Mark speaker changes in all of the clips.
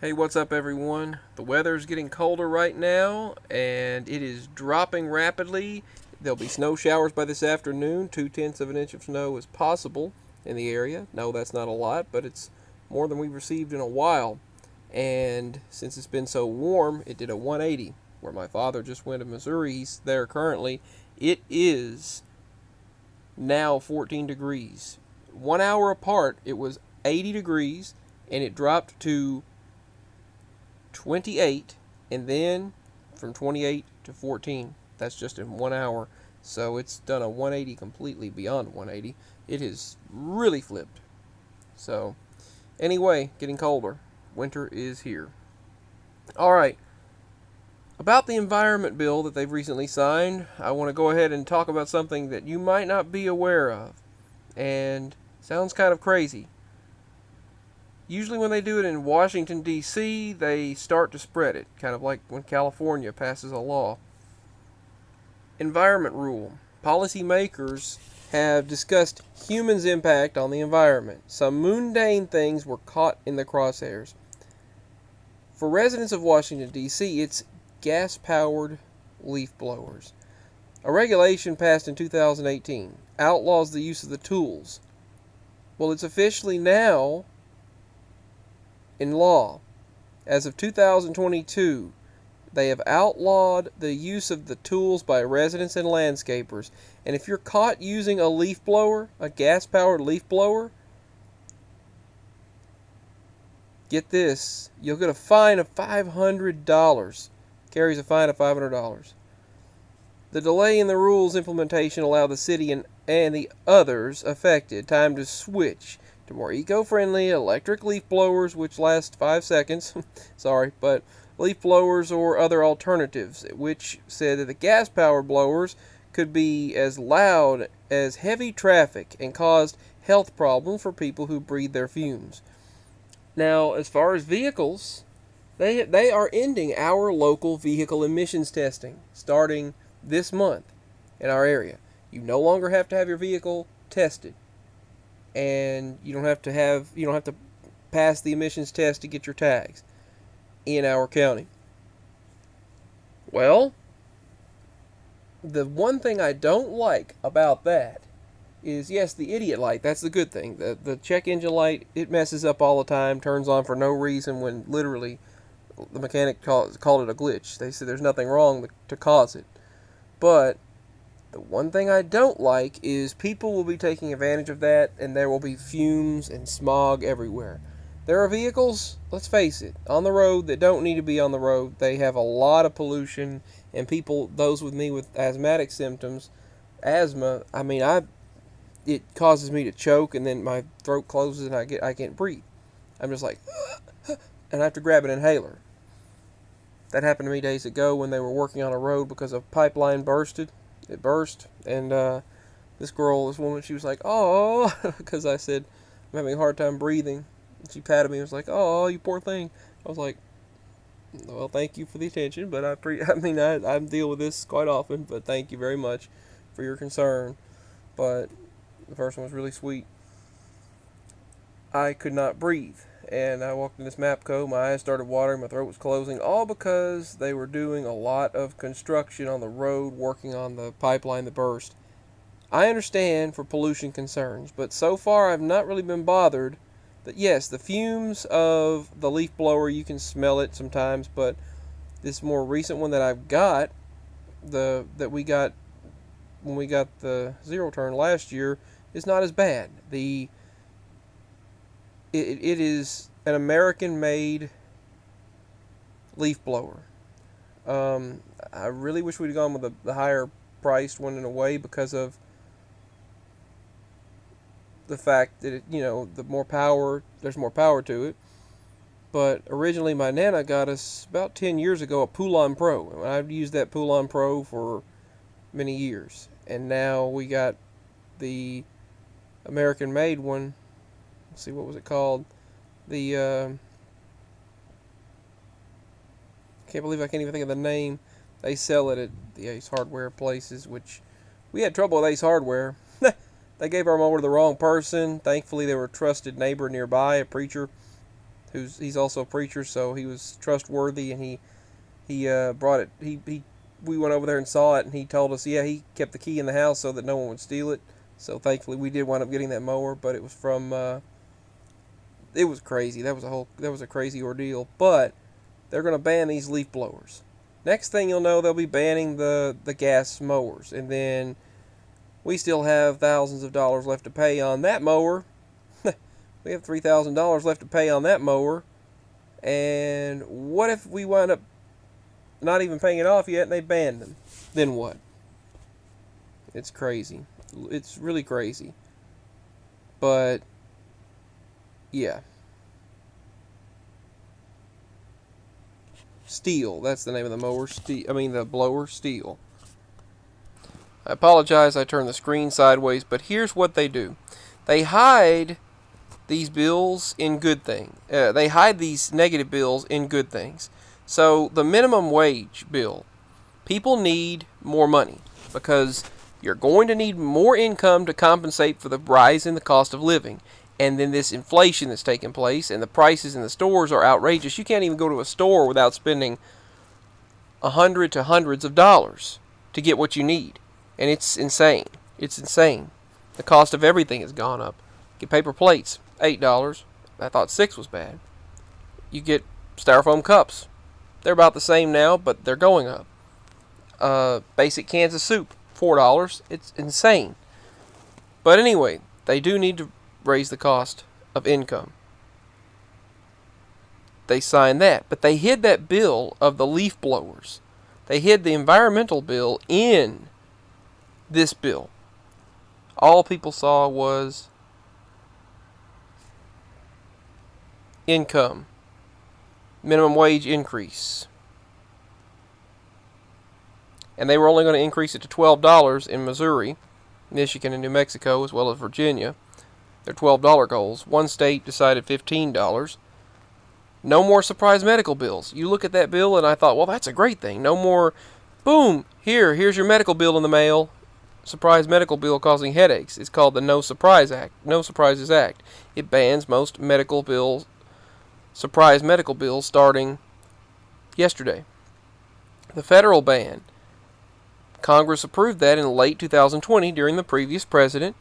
Speaker 1: Hey, what's up, everyone? The weather's getting colder right now, and it is dropping rapidly. There'll be snow showers by this afternoon. 2/10 of an inch of snow is possible in the area. No, that's not a lot, but it's more than we've received in a while. And since it's been so warm, it did a 180. Where my father just went to Missouri, he's there currently. It is now 14 degrees. 1 hour apart, it was 80 degrees, and it dropped to 28, and then from 28 to 14. That's just in 1 hour. So it's done a 180 completely beyond 180. It has really flipped. So, anyway, getting colder. Winter is here. All right. About the environment bill that they've recently signed, I want to go ahead and talk about something that you might not be aware of. And sounds kind of crazy. Usually when they do it in Washington, D.C., they start to spread it, kind of like when California passes a law. Environment rule. Policymakers have discussed humans' impact on the environment. Some mundane things were caught in the crosshairs. For residents of Washington, D.C., it's gas-powered leaf blowers. A regulation passed in 2018 outlaws the use of the tools. Well, it's officially now in law. As of 2022, they have outlawed the use of the tools by residents and landscapers. And if you're caught using a leaf blower, a gas-powered leaf blower, get this, you'll get a fine of $500. Carries a fine of $500. The delay in the rules implementation allowed the city and the others affected time to switch to more eco-friendly electric leaf blowers, which last 5 seconds. Sorry, but leaf blowers or other alternatives, which said that the gas-powered blowers could be as loud as heavy traffic and caused health problems for people who breathe their fumes. Now, as far as vehicles, they are ending our local vehicle emissions testing starting this month in our area. You no longer have to have your vehicle tested, and you don't have to pass the emissions test to get your tags in our county. Well, the one thing I don't like about that is, yes, the idiot light. That's the good thing. The check engine light, it messes up all the time, turns on for no reason when literally the mechanic called it a glitch. They said there's nothing wrong to cause it. But the one thing I don't like is people will be taking advantage of that, and there will be fumes and smog everywhere. There are vehicles, let's face it, on the road that don't need to be on the road. They have a lot of pollution, and people, those with me with asthmatic symptoms, asthma, it causes me to choke, and then my throat closes and I can't breathe. I'm just like, and I have to grab an inhaler. That happened to me days ago when they were working on a road because a pipeline bursted. It burst, and this woman, she was like, "Oh," because I said I'm having a hard time breathing. And she patted me and was like, "Oh, you poor thing." I was like, "Well, thank you for the attention, but I deal with this quite often, but thank you very much for your concern." But the person was really sweet. I could not breathe, and I walked in this MAPCO. My eyes started watering, my throat was closing, all because they were doing a lot of construction on the road, working on the pipeline that burst. I understand for pollution concerns, but so far I've not really been bothered. That yes, the fumes of the leaf blower, you can smell it sometimes, but this more recent one that I've got, that we got when we got the zero turn last year, is not as bad. It is an American-made leaf blower. I really wish we'd have gone with the higher priced one in a way because of the fact that the more power, there's more power to it. But originally, my Nana got us about 10 years ago a Poulon Pro, and I've used that Poulon Pro for many years. And now we got the American-made one. Let's see, what was it called? The can't believe I can't even think of the name. They sell it at the Ace Hardware places, which we had trouble with Ace Hardware. They gave our mower to the wrong person. Thankfully, they were a trusted neighbor nearby, a preacher. he's also a preacher, so he was trustworthy, and he brought it. We went over there and saw it, and he told us, yeah, he kept the key in the house so that no one would steal it. So thankfully, we did wind up getting that mower, but it was from. It was crazy. That was a crazy ordeal. But they're going to ban these leaf blowers. Next thing you'll know, they'll be banning the gas mowers, and then we still have thousands of dollars left to pay on that mower. We have $3,000 left to pay on that mower. And what if we wind up not even paying it off yet and they banned them? Then what? It's crazy. It's really crazy. But, yeah. Steel. That's the name of the mower. The blower. Steel. I apologize, I turned the screen sideways, but here's what they do. They hide these bills in good things. They hide these negative bills in good things. So the minimum wage bill, people need more money because you're going to need more income to compensate for the rise in the cost of living. And then this inflation that's taking place, and the prices in the stores are outrageous. You can't even go to a store without spending $100 to hundreds of dollars to get what you need. And it's insane. It's insane. The cost of everything has gone up. Get paper plates, $8. I thought $6 was bad. You get styrofoam cups. They're about the same now, but they're going up. Basic cans of soup, $4. It's insane. But anyway, they do need to raise the cost of income. They signed that. But they hid that bill of the leaf blowers. They hid the environmental bill in this bill. All people saw was income, minimum wage increase. And they were only going to increase it to $12 in Missouri, Michigan, and New Mexico, as well as Virginia. Their $12 goals. One state decided $15. No more surprise medical bills. You look at that bill, and I thought, well, that's a great thing. No more, boom, here's your medical bill in the mail. Surprise medical bill causing headaches. It's called the No Surprises Act. It bans most medical bills, surprise medical bills, starting yesterday. The federal ban. Congress approved that in late 2020 during the previous president.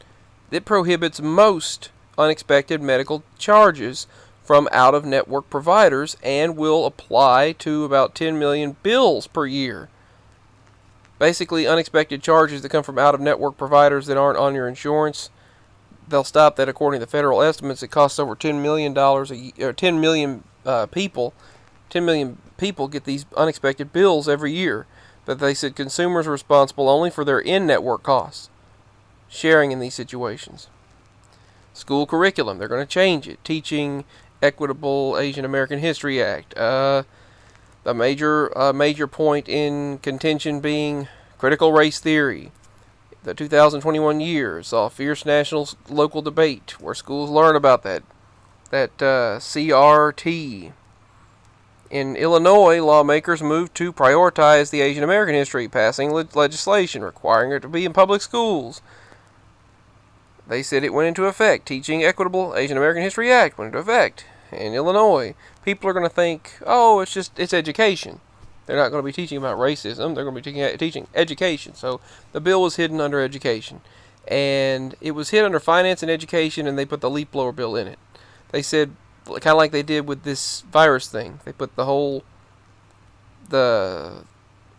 Speaker 1: It prohibits most unexpected medical charges from out-of-network providers and will apply to about 10 million bills per year. Basically, unexpected charges that come from out-of-network providers that aren't on your insurance. They'll stop that. According to federal estimates, it costs over $10 million a year, 10 million people. 10 million people get these unexpected bills every year. But they said consumers are responsible only for their in-network costs, sharing in these situations. School curriculum, they're going to change it. Teaching Equitable Asian American History Act. A major point in contention being critical race theory. The 2021 year saw fierce national local debate where schools learn about that CRT. In Illinois, lawmakers moved to prioritize the Asian American history, passing legislation requiring it to be in public schools. They said it went into effect. Teaching Equitable Asian American History Act went into effect in Illinois. People are going to think, oh, it's education. They're not going to be teaching about racism. They're going to be teaching education. So the bill was hidden under education. And it was hid under finance and education, and they put the leaf blower bill in it. They said, kind of like they did with this virus thing. They put the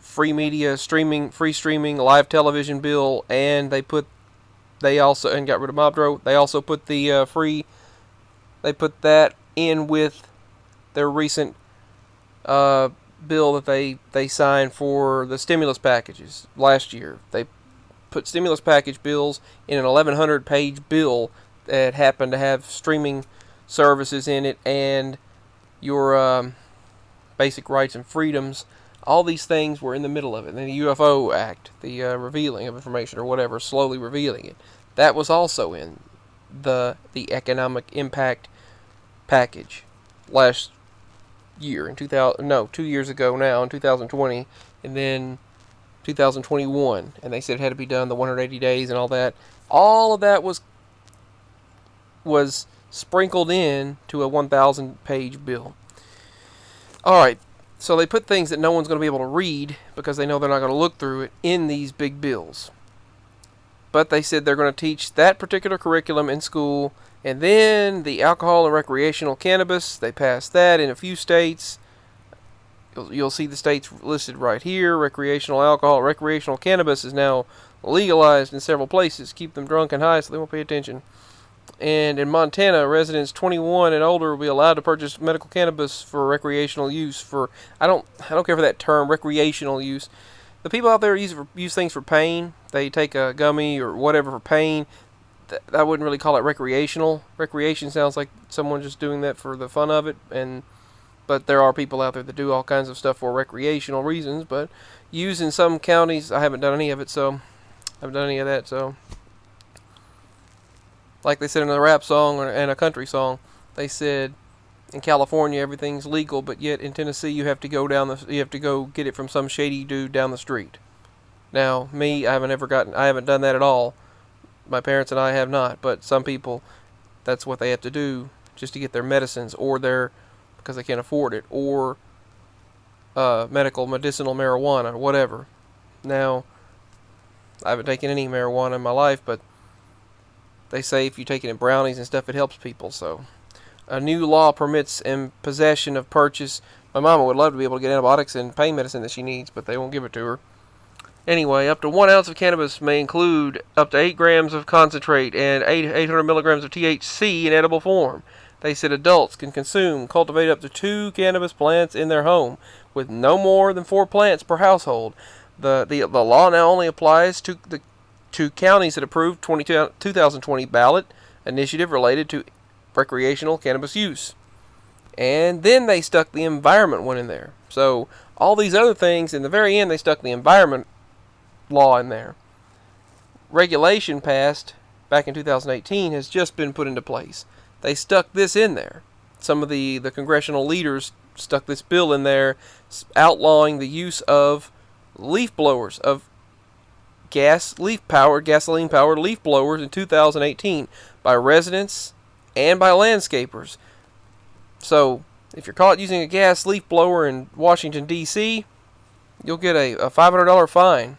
Speaker 1: free media free streaming, live television bill, and and got rid of Mobdro. They also put they put that in with their recent bill that they signed for the stimulus packages last year. They put stimulus package bills in an 1,100-page bill that happened to have streaming services in it and your basic rights and freedoms. All these things were in the middle of it. And then the UFO Act, the revealing of information or whatever, slowly revealing it. That was also in the economic impact package last year in 2 years ago now in 2020, and then 2021, and they said it had to be done the 180 days and all that. All of that was sprinkled in to a 1,000 page bill. Alright, so they put things that no one's going to be able to read because they know they're not going to look through it in these big bills. But they said they're going to teach that particular curriculum in school, and then the alcohol and recreational cannabis, they passed that in a few states. You'll see the states listed right here. Recreational alcohol, recreational cannabis is now legalized in several places. Keep them drunk and high so they won't pay attention. And in Montana, residents 21 and older will be allowed to purchase medical cannabis for recreational use. I don't care for that term, recreational use. The people out there use things for pain. They take a gummy or whatever for pain. I wouldn't really call it recreational. Recreation sounds like someone just doing that for the fun of it. But there are people out there that do all kinds of stuff for recreational reasons. But used in some counties, I haven't done any of it, so I haven't done any of that. So, like they said in a rap song and a country song, they said in California everything's legal, but yet in Tennessee you have to go get it from some shady dude down the street. Now, me, I haven't done that at all. My parents and I have not, but some people, that's what they have to do just to get their medicines because they can't afford it, or medicinal marijuana, whatever. Now, I haven't taken any marijuana in my life, but they say if you take it in brownies and stuff, it helps people. So, a new law permits in possession of purchase. My mama would love to be able to get antibiotics and pain medicine that she needs, but they won't give it to her. Anyway, up to 1 ounce of cannabis may include up to 8 grams of concentrate and 800 milligrams of THC in edible form. They said adults can cultivate up to 2 cannabis plants in their home, with no more than 4 plants per household. The law now only applies to the 2 counties that approved 2020 ballot initiative related to recreational cannabis use. And then they stuck the environment one in there. So all these other things, in the very end, they stuck the environment law in there. Regulation passed back in 2018 has just been put into place. They stuck this in there. Some of the congressional leaders stuck this bill in there outlawing the use of leaf blowers, of gasoline-powered leaf blowers in 2018 by residents and by landscapers. So, if you're caught using a gas leaf blower in Washington, D.C., you'll get a $500 fine.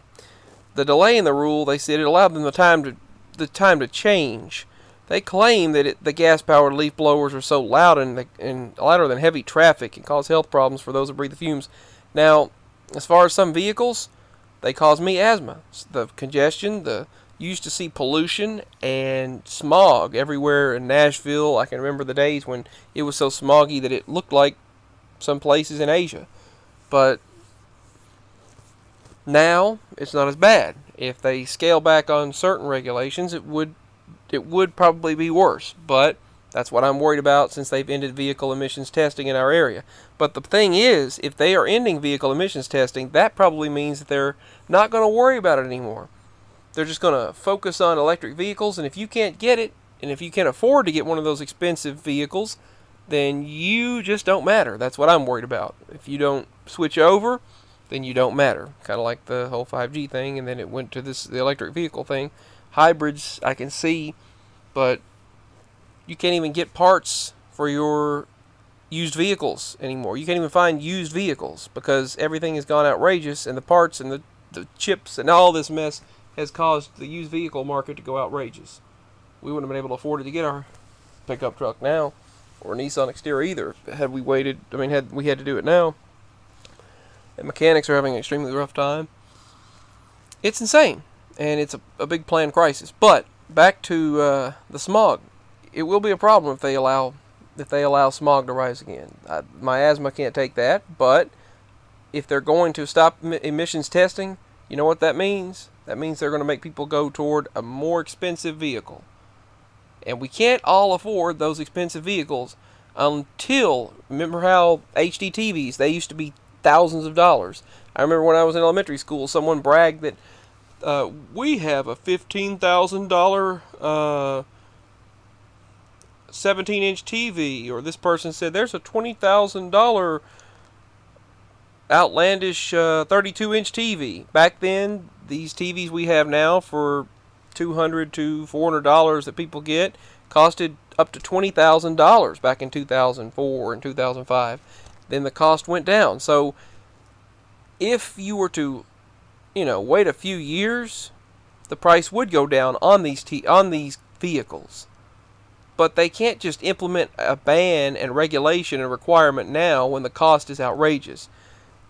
Speaker 1: The delay in the rule, they said, it allowed them the time to change. They claim that the gas-powered leaf blowers are so loud and louder than heavy traffic and cause health problems for those who breathe the fumes. Now, as far as some vehicles, they cause me asthma. The congestion, you used to see pollution and smog everywhere in Nashville. I can remember the days when it was so smoggy that it looked like some places in Asia. But now it's not as bad. If they scale back on certain regulations, it would probably be worse. But that's what I'm worried about, since they've ended vehicle emissions testing in our area. But the thing is, if they are ending vehicle emissions testing, that probably means that they're not going to worry about it anymore. They're just going to focus on electric vehicles, and if you can't get it, and if you can't afford to get one of those expensive vehicles, then you just don't matter. That's what I'm worried about. If you don't switch over, then you don't matter. Kind of like the whole 5G thing, and then it went to the electric vehicle thing. Hybrids, I can see, but you can't even get parts for your used vehicles anymore. You can't even find used vehicles because everything has gone outrageous, and the parts and the chips and all this mess has caused the used vehicle market to go outrageous. We wouldn't have been able to afford it to get our pickup truck now, or Nissan Xterra either, had we waited. Had we had to do it now. And mechanics are having an extremely rough time. It's insane, and it's a big planned crisis. But back to the smog. It will be a problem if they allow smog to rise again. My asthma can't take that, but if they're going to stop emissions testing, you know what that means? That means they're going to make people go toward a more expensive vehicle. And we can't all afford those expensive vehicles until, remember how HD TVs, they used to be thousands of dollars. I remember when I was in elementary school, someone bragged that we have a $15,000 17-inch TV, or this person said there's a $20,000 outlandish 32-inch TV. Back then, these TVs we have now for $200 to $400 that people get costed up to $20,000 back in 2004 and 2005. Then the cost went down. So if you were to, wait a few years, the price would go down on these vehicles. But they can't just implement a ban and regulation and requirement now when the cost is outrageous.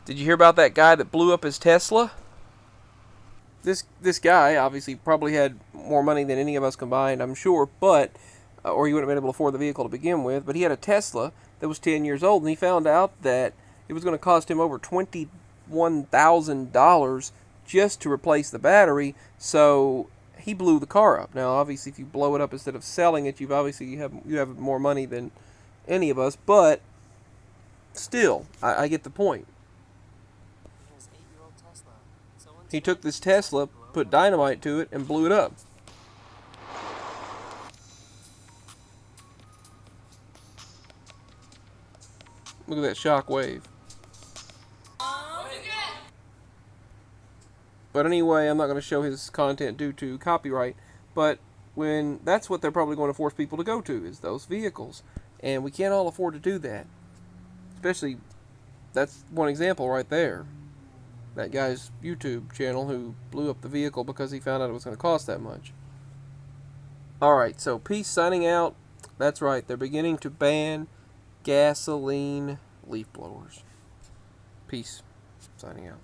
Speaker 1: Did you hear about that guy that blew up his Tesla? This guy obviously probably had more money than any of us combined, I'm sure, but or he wouldn't have been able to afford the vehicle to begin with. But he had a Tesla that was 10 years old, and he found out that it was going to cost him over $21,000 just to replace the battery. So he blew the car up. Now, obviously, if you blow it up instead of selling it, you have more money than any of us. But still, I get the point. He took this Tesla, put dynamite to it, and blew it up. Look at that shock wave. But anyway, I'm not going to show his content due to copyright. But that's what they're probably going to force people to go to, is those vehicles. And we can't all afford to do that. Especially, that's one example right there. That guy's YouTube channel who blew up the vehicle because he found out it was going to cost that much. Alright, so peace, signing out. That's right, they're beginning to ban gasoline leaf blowers. Peace, signing out.